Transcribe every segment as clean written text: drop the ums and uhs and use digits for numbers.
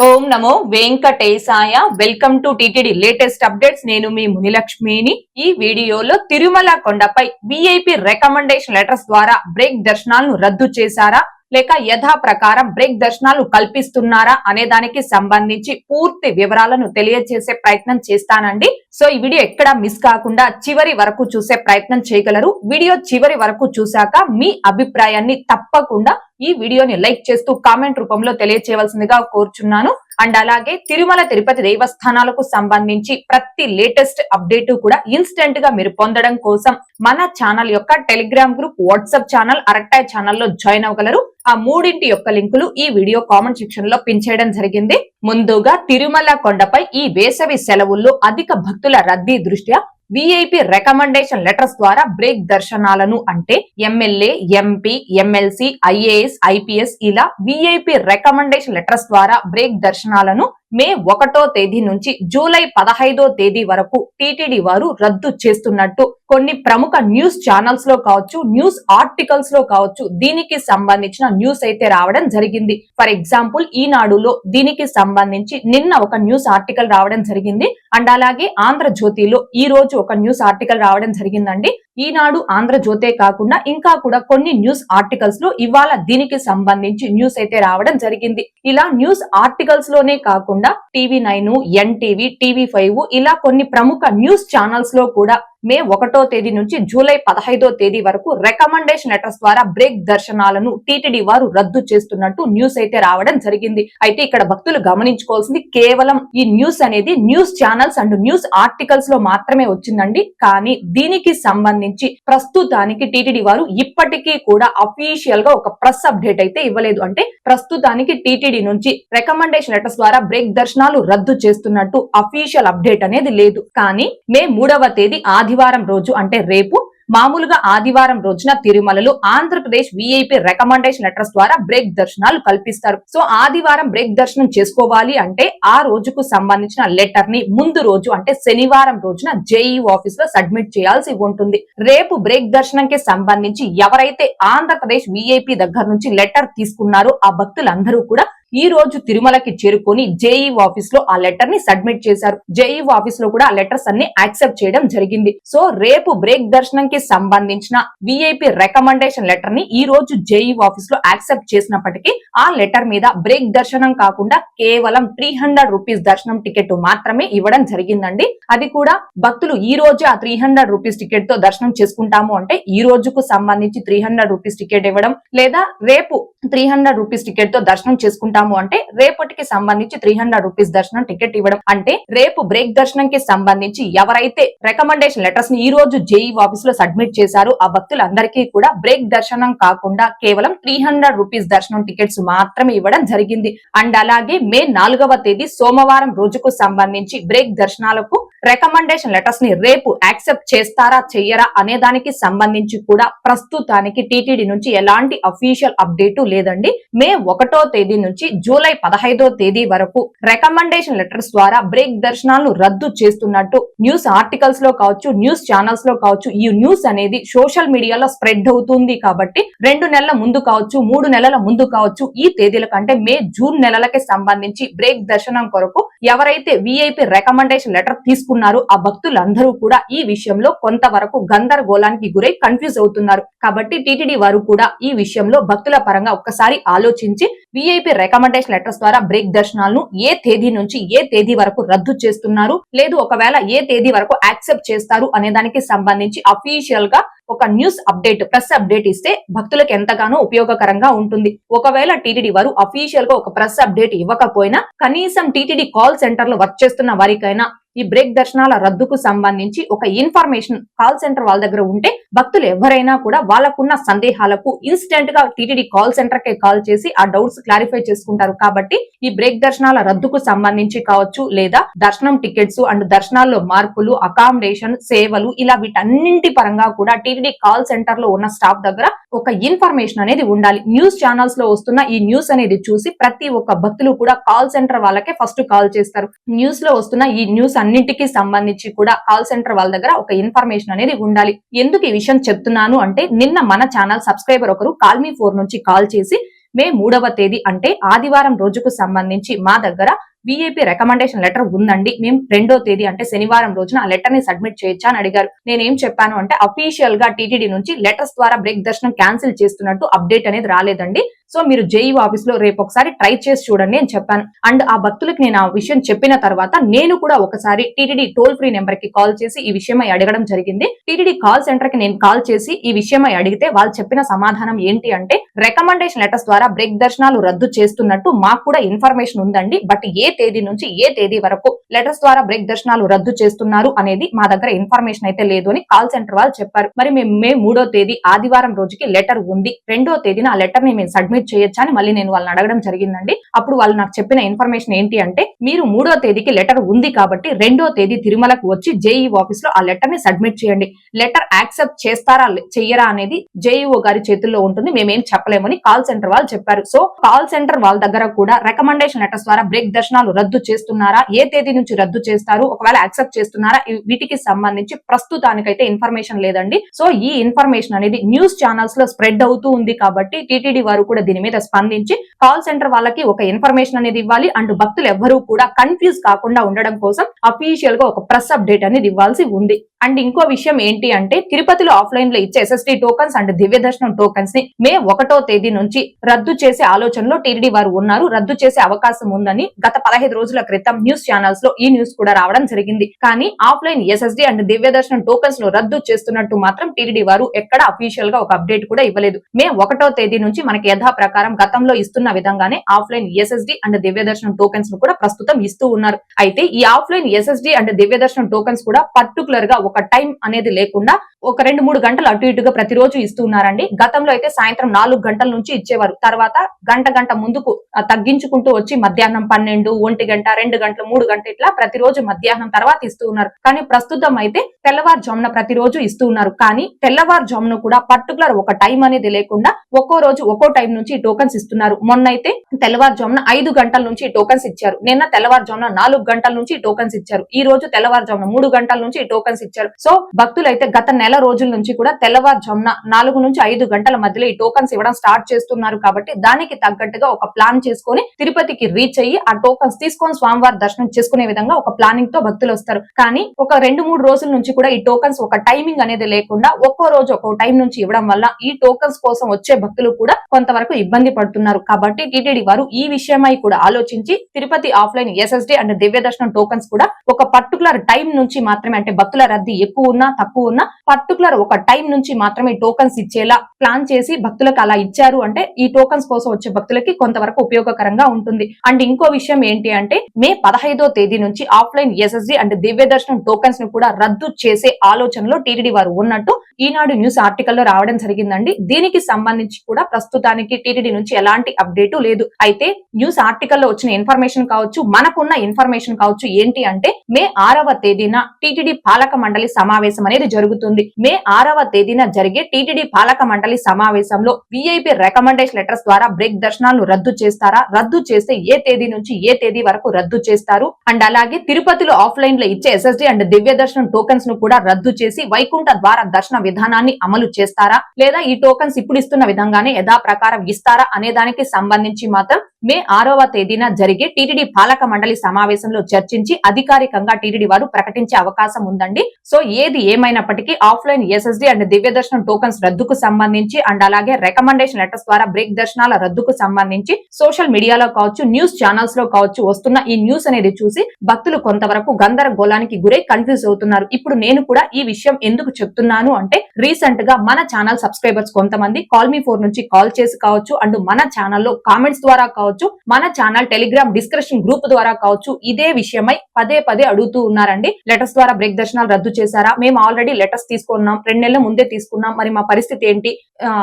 Om Namo Venkatesaya. Welcome to TTD latest updates. నేను మీ మునిలక్ష్మిని. ఈ వీడియోలో తిరుమల కొండపై విఐపి రికమెండేషన్ లెటర్స్ ద్వారా బ్రేక్ దర్శనాలను రద్దు చేశారా లేక యథా ప్రకారం బ్రేక్ దర్శనాలు కల్పిస్తున్నారా అనే దానికి సంబంధించి పూర్తి వివరాలను తెలియజేసే ప్రయత్నం చేస్తానండి. సో ఈ వీడియో ఎక్కడ మిస్ కాకుండా చివరి వరకు చూసే ప్రయత్నం చేయగలరు. వీడియో చివరి వరకు చూశాక మీ అభిప్రాయాన్ని తప్పకుండా ఈ వీడియోని లైక్ చేస్తూ కామెంట్ రూపంలో తెలియచేయవలసిందిగా కోరుచున్నాను. అండ్ అలాగే తిరుమల తిరుపతి దేవస్థానాలకు సంబంధించి ప్రతి లేటెస్ట్ అప్డేట్ కూడా ఇన్స్టెంట్ గా మీరు పొందడం కోసం మన ఛానల్ యొక్క టెలిగ్రామ్ గ్రూప్, వాట్సాప్ ఛానల్, అరక్టాయ్ ఛానల్లో జాయిన్ అవ్వగలరు. ఆ మూడింటి యొక్క లింకులు ఈ వీడియో కామెంట్ సెక్షన్ లో పిన్ చేయడం జరిగింది. ముందుగా తిరుమల కొండపై ఈ వేసవి సెలవుల్లో అధిక భక్తుల రద్దీ దృష్ట్యా విఐపి రికమెండేషన్ లెటర్స్ ద్వారా బ్రేక్ దర్శనాలను అంటే MLA, MP, MLC, IAS, IPS ఇలా విఐపి రికమెండేషన్ లెటర్స్ ద్వారా బ్రేక్ దర్శనాలను మే 1వ తేదీ నుంచి జూలై 15వ తేదీ వరకు టీటీడీ వారు రద్దు చేస్తున్నట్టు కొన్ని ప్రముఖ న్యూస్ ఛానల్స్ లో కావచ్చు, న్యూస్ ఆర్టికల్స్ లో కావచ్చు దీనికి సంబంధించిన న్యూస్ అయితే రావడం జరిగింది. ఫర్ ఎగ్జాంపుల్ ఈనాడులో దీనికి సంబంధించి నిన్న ఒక న్యూస్ ఆర్టికల్ రావడం జరిగింది. అండ్ అలాగే ఆంధ్రజ్యోతిలో ఈ రోజు ఒక న్యూస్ ఆర్టికల్ రావడం జరిగిందండి. ఈనాడు, ఆంధ్రజ్యోతే కాకుండా ఇంకా కూడా కొన్ని న్యూస్ ఆర్టికల్స్ లో ఇవాళ దీనికి సంబంధించి న్యూస్ అయితే రావడం జరిగింది. ఇలా న్యూస్ ఆర్టికల్స్ లోనే కాకుండా టీవీ9, ఎన్టీవీ, టీవీ5 ఇలా కొన్ని ప్రముఖ న్యూస్ ఛానల్స్ లో కూడా మే 1వ తేదీ నుంచి జూలై 15వ తేదీ వరకు రికమెండేషన్ లెటర్స్ ద్వారా బ్రేక్ దర్శనాలను టీటీడీ వారు రద్దు చేస్తున్నట్టు న్యూస్ అయితే రావడం జరిగింది. అయితే ఇక్కడ భక్తులు గమనించుకోవాల్సింది కేవలం ఈ న్యూస్ అనేది news channels and news articles లో మాత్రమే వచ్చిందండి. కానీ దీనికి సంబంధించి ప్రస్తుతానికి టీటీడీ వారు ఇప్పటికీ కూడా అఫీషియల్ గా ఒక ప్రెస్ అప్డేట్ అయితే ఇవ్వలేదు. అంటే ప్రస్తుతానికి టీటీడీ నుంచి రికమెండేషన్ లెటర్స్ ద్వారా బ్రేక్ దర్శనాలు రద్దు చేస్తున్నట్టు అఫీషియల్ అప్డేట్ అనేది లేదు. కానీ మే 3వ తేదీ ఆదివారం రోజు అంటే రేపు మామూలుగా ఆదివారం రోజున తిరుమలలో ఆంధ్రప్రదేశ్ విఐపి రికమెండేషన్ లెటర్స్ ద్వారా బ్రేక్ దర్శనాలు కల్పిస్తారు. సో ఆదివారం బ్రేక్ దర్శనం చేసుకోవాలి అంటే ఆ రోజుకు సంబంధించిన లెటర్ ని ముందు రోజు అంటే శనివారం రోజున జేఈ ఆఫీస్ లో సబ్మిట్ చేయాల్సి ఉంటుంది. రేపు బ్రేక్ దర్శనంకి సంబంధించి ఎవరైతే ఆంధ్రప్రదేశ్ విఐపి దగ్గర నుంచి లెటర్ తీసుకున్నారో ఆ భక్తులందరూ కూడా ఈ రోజు తిరుమలకి చేరుకొని జేఈ ఆఫీస్ లో ఆ లెటర్ ని సబ్మిట్ చేశారు. జేఈ ఆఫీస్ లో కూడా ఆ లెటర్స్ అన్ని యాక్సెప్ట్ చేయడం జరిగింది. సో రేపు బ్రేక్ దర్శనంకి సంబంధించిన విఐపి రికమెండేషన్ లెటర్ ని ఈ రోజు జేఈ ఆఫీస్ లో యాక్సెప్ట్ చేసినప్పటికీ ఆ లెటర్ మీద బ్రేక్ దర్శనం కాకుండా కేవలం 300 రూపీస్ దర్శనం టికెట్ మాత్రమే ఇవ్వడం జరిగిందండి. అది కూడా భక్తులు ఈ రోజు ఆ 300 రూపీస్ టికెట్ తో దర్శనం చేసుకుంటాము అంటే ఈ రోజుకు సంబంధించి 300 రూపీస్ టికెట్ ఇవ్వడం, లేదా రేపు 300 రూపీస్ టికెట్ తో దర్శనం చేసుకుంటాము అంటే రేపటికి సంబంధించి 300 రూపీస్ దర్శనం టికెట్ ఇవ్వడం. అంటే రేపు బ్రేక్ దర్శనం కి సంబంధించి ఎవరైతే రికమెండేషన్ లెటర్స్ ని ఈ రోజు జేఈ ఆఫీస్ లో సబ్మిట్ చేశారో ఆ భక్తులందరికీ కూడా బ్రేక్ దర్శనం కాకుండా కేవలం 300 రూపీస్ దర్శనం టికెట్స్ మాత్రమే ఇవ్వడం జరిగింది. అండ్ అలాగే మే 4వ తేదీ సోమవారం రోజుకు సంబంధించి బ్రేక్ దర్శనాలకు రికమెండేషన్ లెటర్స్ ని రేపు యాక్సెప్ట్ చేస్తారా చెయ్యరా అనే దానికి సంబంధించి కూడా ప్రస్తుతానికి టీటీడీ నుంచి ఎలాంటి అఫీషియల్ అప్డేట్ లేదండి. మే 1వ తేదీ నుంచి జూలై 15వ తేదీ వరకు రికమెండేషన్ లెటర్స్ ద్వారా బ్రేక్ దర్శనాలను రద్దు చేస్తున్నట్టు న్యూస్ ఆర్టికల్స్ లో కావచ్చు, న్యూస్ ఛానల్స్ లో కావచ్చు ఈ న్యూస్ అనేది సోషల్ మీడియాలో స్ప్రెడ్ అవుతుంది. కాబట్టి 2 నెలల ముందు కావచ్చు, 3 నెలల ముందు కావచ్చు ఈ తేదీల కంటే మే, జూన్ నెలలకి సంబంధించి బ్రేక్ దర్శనం కొరకు ఎవరైతే విఐపి రికమెండేషన్ లెటర్ తీసుకున్నారో ఆ భక్తులందరూ కూడా ఈ విషయంలో కొంతవరకు గందరగోళానికి గురై కన్ఫ్యూజ్ అవుతున్నారు. కాబట్టి టీటీడీ వారు కూడా ఈ విషయంలో భక్తుల పరంగా ఒక్కసారి ఆలోచించి విఐపి రికమెండేషన్ లెటర్స్ ద్వారా బ్రేక్ దర్శనాలను ఏ తేదీ నుంచి ఏ తేదీ వరకు రద్దు చేస్తున్నారు, లేదు ఒకవేళ ఏ తేదీ వరకు యాక్సెప్ట్ చేస్తారు అనే దానికి సంబంధించి అఫీషియల్ గా ఒక న్యూస్ అప్డేట్, ప్రెస్ అప్డేట్ ఇస్తే భక్తులకు ఎంతగానో ఉపయోగకరంగా ఉంటుంది. ఒకవేళ టీటీడీ వారు అఫీషియల్ గా ఒక ప్రెస్ అప్డేట్ ఇవ్వకపోయినా కనీసం టీటీడీ కాల్ సెంటర్ లో వర్క్ చేస్తున్న వారికైనా ఈ బ్రేక్ దర్శనాల రద్దుకు సంబంధించి ఒక ఇన్ఫర్మేషన్ కాల్ సెంటర్ వాళ్ళ దగ్గర ఉంటే భక్తులు ఎవరైనా కూడా వాళ్ళకున్న సందేహాలకు ఇన్స్టెంట్ గా టీటీడీ కాల్ సెంటర్ కే కాల్ చేసి ఆ డౌట్స్ క్లారిఫై చేసుకుంటారు. కాబట్టి ఈ బ్రేక్ దర్శనాల రద్దుకు సంబంధించి కావచ్చు, లేదా దర్శనం టికెట్స్ అండ్ దర్శనాల్లో మార్పులు, అకామిడేషన్, సేవలు ఇలా వీటన్నింటి పరంగా కూడా టీటీడీ కాల్ సెంటర్ లో ఉన్న స్టాఫ్ దగ్గర ఒక ఇన్ఫర్మేషన్ అనేది ఉండాలి. న్యూస్ ఛానల్స్ లో వస్తున్న ఈ న్యూస్ అనేది చూసి ప్రతి ఒక్క భక్తులు కూడా కాల్ సెంటర్ వాళ్ళకే ఫస్ట్ కాల్ చేస్తారు. న్యూస్ లో వస్తున్న ఈ న్యూస్ అన్నింటికి సంబంధించి కూడా కాల్ సెంటర్ వాళ్ళ దగ్గర ఒక ఇన్ఫర్మేషన్ అనేది ఉండాలి. ఎందుకు ఈ విషయం చెప్తున్నాను అంటే నిన్న మన ఛానల్ సబ్స్క్రైబర్ ఒకరు కాల్మీ 4 నుంచి కాల్ చేసి మే 3వ తేదీ అంటే ఆదివారం రోజుకు సంబంధించి మా దగ్గర విఐపి రికమెండేషన్ లెటర్ ఉందండి. మేము 2వ తేదీ అంటే శనివారం రోజున ఆ లెటర్ ని సబ్మిట్ చేయొచ్చా అని అడిగారు. నేనేం చెప్పాను అంటే అఫీషియల్ గా టీటీడీ నుంచి లెటర్స్ ద్వారా బ్రేక్ దర్శనం క్యాన్సిల్ చేస్తున్నట్టు అప్డేట్ అనేది రాలేదండి. సో మీరు జేఈఓ ఆఫీస్ లో రేపు ఒకసారి ట్రై చేసి చూడండి అని చెప్పాను. అండ్ ఆ భక్తులకు నేను ఆ విషయం చెప్పిన తర్వాత నేను కూడా ఒకసారి టీటీడీ టోల్ ఫ్రీ నెంబర్ కి కాల్ చేసి ఈ విషయమై అడగడం జరిగింది. టీటీడీ కాల్ సెంటర్ కి నేను కాల్ చేసి ఈ విషయమై అడిగితే వాళ్ళు చెప్పిన సమాధానం ఏంటి అంటే రికమెండేషన్ లెటర్స్ ద్వారా బ్రేక్ దర్శనాలు రద్దు చేస్తున్నట్టు మాకు కూడా ఇన్ఫర్మేషన్ ఉందండి. బట్ ఏ తేదీ నుంచి ఏ తేదీ వరకు లెటర్స్ ద్వారా బ్రేక్ దర్శనాలు రద్దు చేస్తున్నారు అనేది మా దగ్గర ఇన్ఫర్మేషన్ అయితే లేదు అని కాల్ సెంటర్ వాళ్ళు చెప్పారు. మరి మేము మే 3వ తేదీ ఆదివారం రోజుకి లెటర్ ఉంది. 2వ తేదీన ఆ లెటర్ ని మేము సబ్మిట్ చేయొచ్చా అని మళ్ళీ నేను వాళ్ళని అడగడం జరిగిందండి. అప్పుడు వాళ్ళు నాకు చెప్పిన ఇన్ఫర్మేషన్ ఏంటి అంటే మీరు 3వ తేదీకి లెటర్ ఉంది కాబట్టి 2వ తేదీ తిరుమలకు వచ్చి జేఈఓ ఆఫీస్ లో ఆ లెటర్ ని సబ్మిట్ చేయండి. లెటర్ యాక్సెప్ట్ చేస్తారా చెయ్యరా అనేది జేఈఓ గారి చేతుల్లో ఉంటుంది, మేమేం చెప్పలేమని కాల్ సెంటర్ వాళ్ళు చెప్పారు. సో కాల్ సెంటర్ వాళ్ళ దగ్గర కూడా రికమెండేషన్ లెటర్స్ ద్వారా బ్రేక్ దర్శనాలు రద్దు చేస్తున్నారా, ఏ తేదీ నుంచి రద్దు చేస్తారు, ఒకవేళ యాక్సెప్ట్ చేస్తున్నారా, వీటికి సంబంధించి ప్రస్తుతానికైతే ఇన్ఫర్మేషన్ లేదండి. సో ఈ ఇన్ఫర్మేషన్ అనేది న్యూస్ ఛానల్స్ లో స్ప్రెడ్ అవుతూ ఉంది కాబట్టి టీటీడీ వారు కూడా దీని మీద స్పందించి కాల్ సెంటర్ వాళ్ళకి ఒక ఇన్ఫర్మేషన్ అనేది ఇవ్వాలి. అండ్ భక్తులు ఎవ్వరూ కూడా కన్ఫ్యూజ్ కాకుండా ఉండడం కోసం అఫీషియల్ గా ఒక ప్రెస్ అప్డేట్ అనేది ఇవ్వాల్సి ఉంది. అండ్ ఇంకో విషయం ఏంటి అంటే తిరుపతిలో ఆఫ్లైన్ లో ఇచ్చే ఎస్ఎస్టీ టోకన్స్ అండ్ దివ్య దర్శనం టోకన్స్ ని మే 1వ తేదీ నుంచి రద్దు చేసే ఆలోచనలో టీటీడీ వారు ఉన్నారు. రద్దు చేసే అవకాశం ఉందని గత 15 రోజుల క్రితం న్యూస్ ఛానల్స్ లో ఈ న్యూస్ కూడా రావడం జరిగింది. కానీ ఆఫ్లైన్ ఎస్ఎస్డి అండ్ దివ్య దర్శనం టోకన్స్ లో రద్దు చేస్తున్నట్టు మాత్రం టీటీడీ వారు ఎక్కడ అఫీషియల్ గా ఒక అప్డేట్ కూడా ఇవ్వలేదు. మే 1వ తేదీ నుంచి మనకి యథా ప్రకారం గతంలో ఇస్తున్న విధంగానే ఆఫ్లైన్ ఎస్ఎస్డి అండ్ దివ్య దర్శనం టోకన్స్ ను కూడా ప్రస్తుతం ఇస్తూ ఉన్నారు. అయితే ఈ ఆఫ్లైన్ ఎస్ఎస్డి అండ్ దివ్య దర్శనం టోకన్స్ కూడా పర్టికులర్ గా ఒక టైం అనేది లేకుండా ఒక 2-3 గంటలు అటు ఇటుగా ప్రతిరోజు ఇస్తూ ఉన్నారండి. గతంలో అయితే సాయంత్రం 4 గంటల నుంచి ఇచ్చేవారు, తర్వాత గంట ముందుకు తగ్గించుకుంటూ వచ్చి మధ్యాహ్నం 12, 1 గంట, 2 గంటలు, 3 గంటలు ఇట్లా ప్రతిరోజు మధ్యాహ్నం తర్వాత ఇస్తూ ఉన్నారు. కానీ ప్రస్తుతం అయితే తెల్లవారుజామున ప్రతిరోజు ఇస్తూ ఉన్నారు. కానీ తెల్లవారుజామున కూడా పర్టికులర్ ఒక టైం అనేది లేకుండా ఒక్కో రోజు ఒక్కో టైం నుంచి టోకన్స్ ఇస్తున్నారు. మొన్న అయితే తెల్లవారుజామున 5 గంటల నుంచి టోకన్స్ ఇచ్చారు, నిన్న తెల్లవారుజామున 4 గంటల నుంచి టోకన్స్ ఇచ్చారు, ఈ రోజు తెల్లవారుజామున 3 గంటల నుంచి టోకన్స్ ఇచ్చారు. సో భక్తులు అయితే గత నెల రోజుల నుంచి కూడా తెల్లవారుజామున 4 నుంచి 5 గంటల మధ్యలో ఈ టోకన్స్ ఇవ్వడం స్టార్ట్ చేస్తున్నారు. కాబట్టి దానికి తగ్గట్టుగా ఒక ప్లాన్ చేసుకొని తిరుపతికి రీచ్ అయ్యి ఆ టోకన్స్ తీసుకొని స్వామివారి దర్శనం చేసుకునే విధంగా ఒక ప్లానింగ్ తో భక్తులు వస్తారు. కానీ ఒక 2-3 రోజుల నుంచి కూడా ఈ టోకన్స్ ఒక టైమింగ్ అనేది లేకుండా ఒక్కో రోజు ఒక్కో టైం నుంచి ఇవ్వడం వల్ల ఈ టోకన్స్ కోసం వచ్చే భక్తులు కూడా కొంతవరకు ఇబ్బంది పడుతున్నారు. కాబట్టి టీటీడీ వారు ఈ విషయమై కూడా ఆలోచించి తిరుపతి ఆఫ్లైన్ ఎస్ఎస్డి అండ్ దివ్య దర్శనం టోకన్స్ కూడా ఒక పర్టికులర్ టైం నుంచి మాత్రమే, అంటే భక్తుల రద్దీ ఎక్కువ ఉన్నా తక్కువ ఉన్నా పర్టికులర్ ఒక టైం నుంచి మాత్రమే టోకన్స్ ఇచ్చేలా ప్లాన్ చేసి భక్తులకు అలా ఇచ్చారు అంటే ఈ టోకన్స్ కోసం వచ్చే భక్తులకి కొంతవరకు ఉపయోగకరంగా ఉంటుంది. అండ్ ఇంకో విషయం ఏంటి అంటే మే 15వ తేదీ నుంచి ఆఫ్లైన్ ఎస్ఎస్డి అండ్ దివ్య దర్శనం టోకన్స్ ను కూడా రద్దు చేసే ఆలోచనలో టీటీడీ వారు ఉన్నట్టు ఈనాడు న్యూస్ ఆర్టికల్ లో రావడం జరిగిందండి. దీనికి సంబంధించి కూడా ప్రస్తుతానికి టీటీడీ నుంచి ఎలాంటి అప్డేట్ లేదు. అయితే న్యూస్ ఆర్టికల్ లో వచ్చిన ఇన్ఫర్మేషన్ కావచ్చు, మనకున్న ఇన్ఫర్మేషన్ కావచ్చు ఏంటి అంటే మే 6వ తేదీన టీటీడీ పాలక మండలి సమావేశం అనేది జరుగుతుంది. మే 6వ తేదీన జరిగే టీటీడీ పాలక మండలి సమావేశంలో విఐపి రికమెండేషన్ లెటర్స్ ద్వారా బ్రేక్ దర్శనాలను రద్దు చేస్తారా, రద్దు చేస్తే ఏ తేదీ నుంచి ఏ తేదీ వరకు రద్దు చేస్తారు, అండ్ అలాగే తిరుపతిలో ఆఫ్లైన్ లో ఇచ్చే ఎస్ఎస్డి అండ్ దివ్య దర్శనం టోకన్స్ ను కూడా రద్దు చేసి వైకుంఠ ద్వార దర్శన విధానాన్ని అమలు చేస్తారా, లేదా ఈ టోకన్స్ ఇప్పుడు ఇస్తున్న విధంగానే యథా ప్రకారం ఇస్తారా అనే దానికి సంబంధించి మాత్రం మే 6వ తేదీన జరిగే టీటీడీ పాలక మండలి సమావేశంలో చర్చించి అధికారికంగా టీటీడీ వారు ప్రకటించే అవకాశం ఉందండి. సో ఏది ఏమైనప్పటికీ ఆఫ్లైన్ ఎస్ఎస్డి అండ్ దివ్య దర్శనం టోకన్స్ రద్దుకు సంబంధించి అండ్ అలాగే రికమెండేషన్ లెటర్స్ ద్వారా బ్రేక్ దర్శనాల రద్దుకు సంబంధించి సోషల్ మీడియాలో కావచ్చు, న్యూస్ ఛానల్స్ లో కావచ్చు వస్తున్న ఈ న్యూస్ అనేది చూసి భక్తులు కొంతవరకు గందరగోళానికి గురై కన్ఫ్యూజ్ అవుతున్నారు. ఇప్పుడు నేను కూడా ఈ విషయం ఎందుకు చెప్తున్నాను అంటే రీసెంట్ గా మన ఛానల్ సబ్స్క్రైబర్స్ కొంతమంది కాల్ మీ 4 నుంచి కాల్ చేసి కావచ్చు, అండ్ మన ఛానల్లో కామెంట్స్ ద్వారా కావచ్చు, మన ఛానల్ టెలిగ్రామ్ డిస్కషన్ గ్రూప్ ద్వారా కావచ్చు ఇదే విషయమై పదే అడుగుతూ ఉన్నారండి. లెటర్స్ ద్వారా బ్రేక్ దర్శనాలు రద్దు చేశారా, మేము ఆల్రెడీ లెటర్స్ తీసుకున్నాం, 2 నెలల ముందే తీసుకున్నాం, మరి మా పరిస్థితి ఏంటి,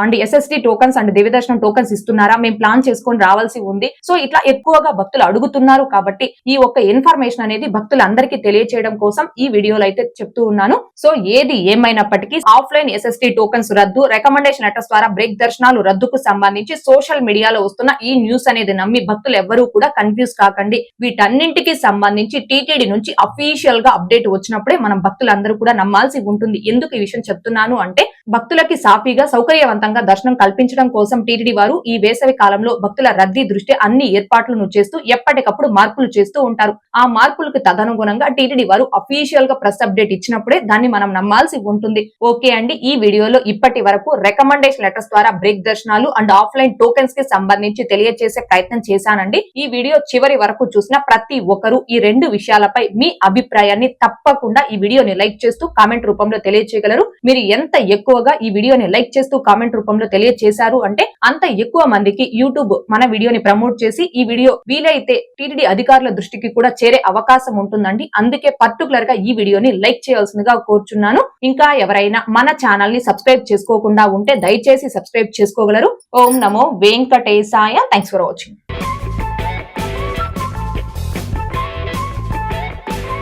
అండ్ ఎస్ఎస్డి టోకన్స్ అండ్ దివ్య దర్శనం టోకన్స్ ఇస్తున్నారా, మేము ప్లాన్ చేసుకొని రావాల్సి ఉంది. సో ఇట్లా ఎక్కువగా భక్తులు అడుగుతున్నారు కాబట్టి ఈ ఒక్క ఇన్ఫర్మేషన్ అనేది భక్తులందరికీ తెలియచేయడం కోసం ఈ వీడియోలో అయితే చెప్తూ ఉన్నాను. సో ఏది ఏమైనప్పటికీ ఆఫ్లైన్ ఎస్ఎస్డి టోకన్స్ రద్దు, రికమెండేషన్ లెటర్స్ ద్వారా బ్రేక్ దర్శనాలు రద్దుకు సంబంధించి సోషల్ మీడియాలో వస్తున్న ఈ న్యూస్ అనేది నమ్మి భక్తులు ఎవ్వరూ కూడా కన్ఫ్యూజ్ కాకండి. వీటన్నింటికి సంబంధించి టీటీడీ నుంచి అఫీషియల్ గా అప్డేట్ వచ్చినప్పుడే మనం భక్తులందరూ భక్తులందరూ కూడా నమ్మాల్సి ఉంటుంది. ఎందుకు ఈ విషయం చెప్తున్నాను అంటే, భక్తులకి సాఫీగా సౌకర్యవంతంగా దర్శనం కల్పించడం కోసం టీటీడీ వారు ఈ వేసవి కాలంలో భక్తుల రద్దీ దృష్ట్యా అన్ని ఏర్పాట్లను చేస్తూ ఎప్పటికప్పుడు మార్పులు చేస్తూ ఉంటారు. ఆ మార్పులకు తదనుగుణంగా టీటీడీ వారు అఫీషియల్ గా ప్రెస్ అప్డేట్ ఇచ్చినప్పుడే దాన్ని మనం నమ్మాల్సి ఉంటుంది. ఓకే అండి, ఈ వీడియోలో ఇప్పటి వరకు రికమెండేషన్ లెటర్స్ ద్వారా బ్రేక్ దర్శనాలు అండ్ ఆఫ్లైన్ టోకెన్స్ కి సంబంధించి తెలియజేసే ప్రయత్నం చేశానండి. ఈ వీడియో చివరి వరకు చూసిన ప్రతి ఒక్కరూ ఈ రెండు విషయాలపై మీ అభిప్రాయాన్ని తప్పకుండా ఈ వీడియోని లైక్ చేస్తూ కామెంట్ రూపంలో తెలియజేయగలరు. మీరు ఎంత ఎక్కువగా ఈ వీడియోని లైక్ చేస్తూ కామెంట్ రూపంలో తెలియజేశారు అంటే అంత ఎక్కువ మందికి యూట్యూబ్ మన వీడియోని ప్రమోట్ చేసి ఈ వీడియో వీలైతే టీటీడీ అధికారుల దృష్టికి కూడా చేరే అవకాశం ఉంటుందండి. అందుకే పర్టికులర్ గా ఈ వీడియోని లైక్ చేయాల్సిందిగా కోరుచున్నాను. ఇంకా ఎవరైనా మన ఛానల్ ని సబ్స్క్రైబ్ చేసుకోకుండా ఉంటే దయచేసి సబ్స్క్రైబ్ చేసుకోగలరు. ఓం నమో వెంకటేశాయ. Thanks for watching.